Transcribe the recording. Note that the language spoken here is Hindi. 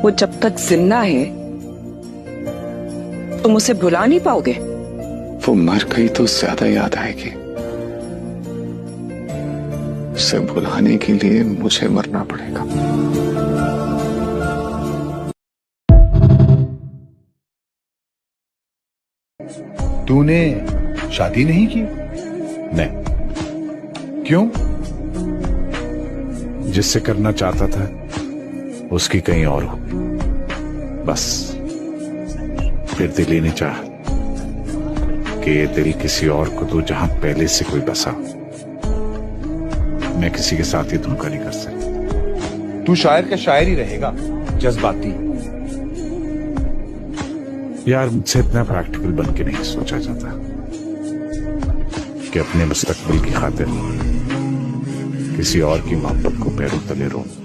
वो जब तक जिंदा है तुम उसे भुला नहीं पाओगे। वो मर गई तो ज्यादा याद आएगी। उसे भुलाने के लिए मुझे मरना पड़ेगा। तूने शादी नहीं की? नहीं। क्यों? जिससे करना चाहता था उसकी कहीं और हो, बस। फिर दिल ही नहीं चाहा कि ये दिल किसी और को दो जहां पहले से कोई बसा। मैं किसी के साथ ये धोखा नहीं कर सकता। तू शायर का शायर ही रहेगा, जज्बाती। यार मुझसे इतना प्रैक्टिकल बन के नहीं सोचा जाता कि अपने मुस्तकबिल की खातिर किसी और की मोहब्बत को पैरों तले रोऊं।